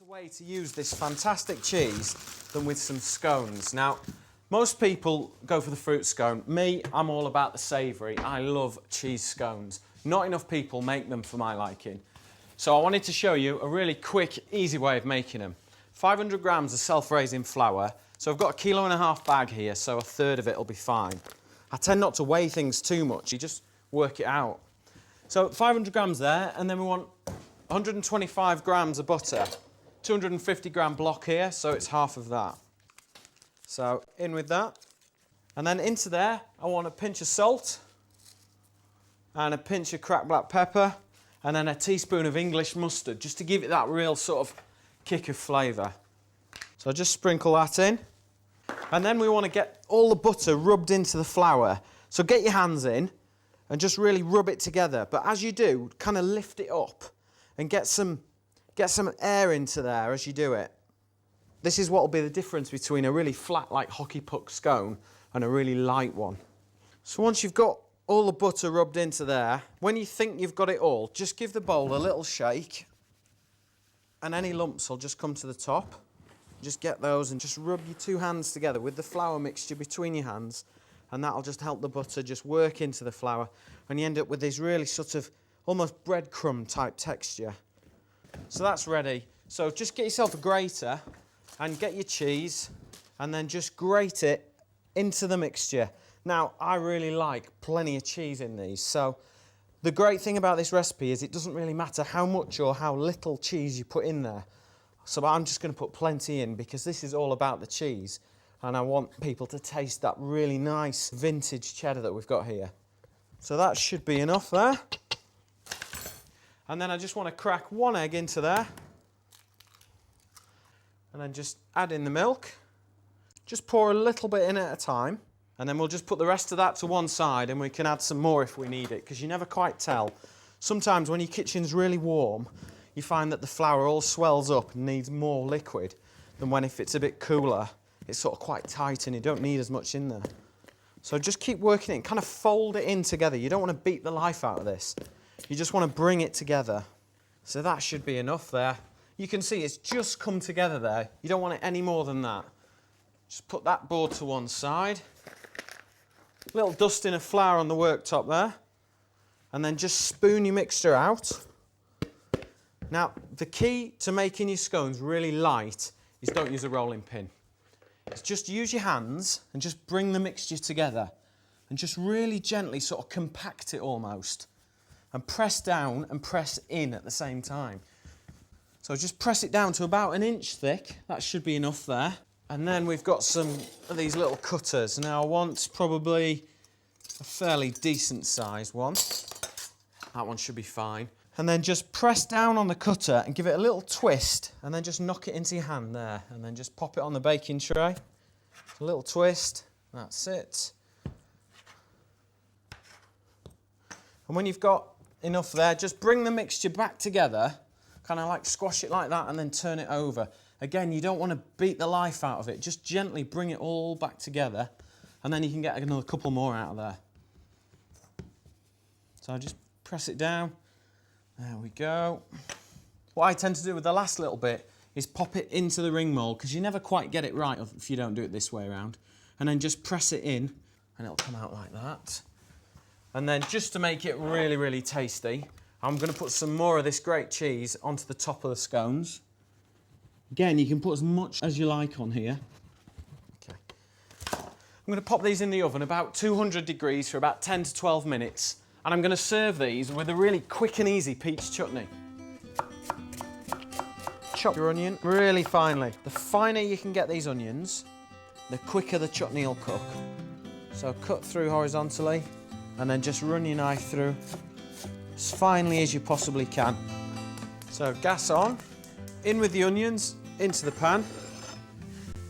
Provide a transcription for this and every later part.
way to use this fantastic cheese than with some scones. Now, most people go for the fruit scone. Me, I'm all about the savoury. I love cheese scones. Not enough people make them for my liking. So I wanted to show you a really quick, easy way of making them. 500 grams of self-raising flour. So I've got 1.5 kg bag here, so a third of it will be fine. I tend not to weigh things too much. You just work it out. So 500 grams there, and then we want 125 grams of butter. 250 gram block here, so it's half of that. So in with that. And then into there, I want a pinch of salt and a pinch of cracked black pepper and then a teaspoon of English mustard, just to give it that real sort of kick of flavour. So I just sprinkle that in. And then we want to get all the butter rubbed into the flour. So get your hands in and just really rub it together. But as you do, kind of lift it up and get some air into there as you do it. This is what will be the difference between a really flat, like hockey puck scone and a really light one. So once you've got all the butter rubbed into there, when you think you've got it all, just give the bowl a little shake and any lumps will just come to the top. Just get those and just rub your two hands together with the flour mixture between your hands, and that'll just help the butter just work into the flour, and you end up with this really sort of almost breadcrumb type texture. So that's ready. So just get yourself a grater and get your cheese and then just grate it into the mixture. Now, I really like plenty of cheese in these. So the great thing about this recipe is it doesn't really matter how much or how little cheese you put in there. So I'm just going to put plenty in because this is all about the cheese. And I want people to taste that really nice vintage cheddar that we've got here. So that should be enough there. And then I just want to crack one egg into there. And then just add in the milk. Just pour a little bit in at a time. And then we'll just put the rest of that to one side and we can add some more if we need it, because you never quite tell. Sometimes when your kitchen's really warm, you find that the flour all swells up and needs more liquid than when if it's a bit cooler, it's sort of quite tight and you don't need as much in there. So just keep working it and kind of fold it in together. You don't want to beat the life out of this. You just want to bring it together. So that should be enough there. You can see it's just come together there. You don't want it any more than that. Just put that board to one side. A little dusting of flour on the worktop there. And then just spoon your mixture out. Now, the key to making your scones really light is don't use a rolling pin. It's just use your hands and just bring the mixture together. And just really gently sort of compact it almost. And press down and press in at the same time. So just press it down to about 1 inch thick. That should be enough there. And then we've got some of these little cutters. Now I want probably a fairly decent sized one. That one should be fine. And then just press down on the cutter and give it a little twist and then just knock it into your hand there. And then just pop it on the baking tray. A little twist. That's it. And when you've got enough there, just bring the mixture back together, kind of like squash it like that and then turn it over. Again, you don't want to beat the life out of it, just gently bring it all back together and then you can get another couple more out of there. So just press it down, there we go. What I tend to do with the last little bit is pop it into the ring mould because you never quite get it right if you don't do it this way around. And then just press it in and it'll come out like that. And then just to make it really, really tasty, I'm going to put some more of this great cheese onto the top of the scones. Again, you can put as much as you like on here. Okay. I'm going to pop these in the oven about 200 degrees for about 10 to 12 minutes. And I'm going to serve these with a really quick and easy peach chutney. Chop your onion really finely. The finer you can get these onions, the quicker the chutney will cook. So cut through horizontally. And then just run your knife through as finely as you possibly can. So gas on, in with the onions, into the pan.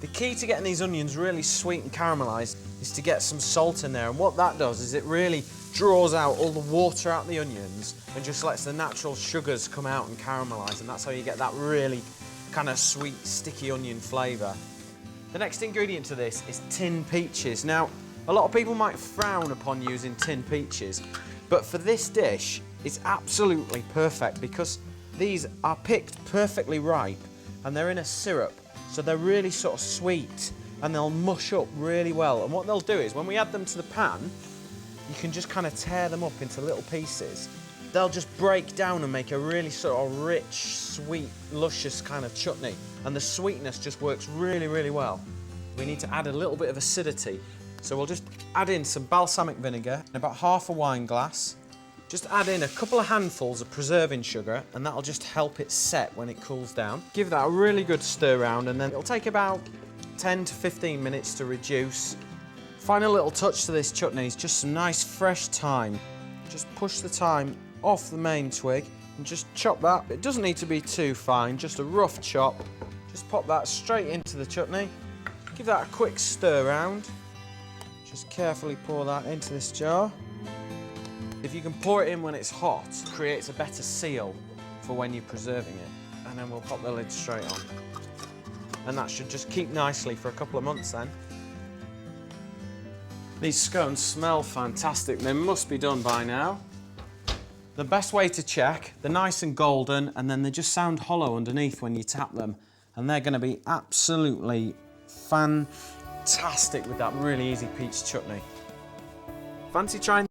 The key to getting these onions really sweet and caramelised is to get some salt in there, and what that does is it really draws out all the water out of the onions and just lets the natural sugars come out and caramelise, and that's how you get that really kind of sweet, sticky onion flavour. The next ingredient to this is tinned peaches. Now, a lot of people might frown upon using tinned peaches, but for this dish, it's absolutely perfect because these are picked perfectly ripe and they're in a syrup, so they're really sort of sweet and they'll mush up really well. And what they'll do is when we add them to the pan, you can just kind of tear them up into little pieces. They'll just break down and make a really sort of rich, sweet, luscious kind of chutney. And the sweetness just works really, really well. We need to add a little bit of acidity. So we'll just add in some balsamic vinegar, about half a wine glass. Just add in a couple of handfuls of preserving sugar, and that'll just help it set when it cools down. Give that a really good stir around, and then it'll take about 10 to 15 minutes to reduce. Final little touch to this chutney is just some nice fresh thyme. Just push the thyme off the main twig and just chop that. It doesn't need to be too fine, just a rough chop. Just pop that straight into the chutney. Give that a quick stir around. Just carefully pour that into this jar. If you can pour it in when it's hot, it creates a better seal for when you're preserving it. And then we'll pop the lid straight on. And that should just keep nicely for a couple of months then. These scones smell fantastic. They must be done by now. The best way to check, they're nice and golden, and then they just sound hollow underneath when you tap them. And they're going to be absolutely fantastic with that really easy peach chutney. Fancy trying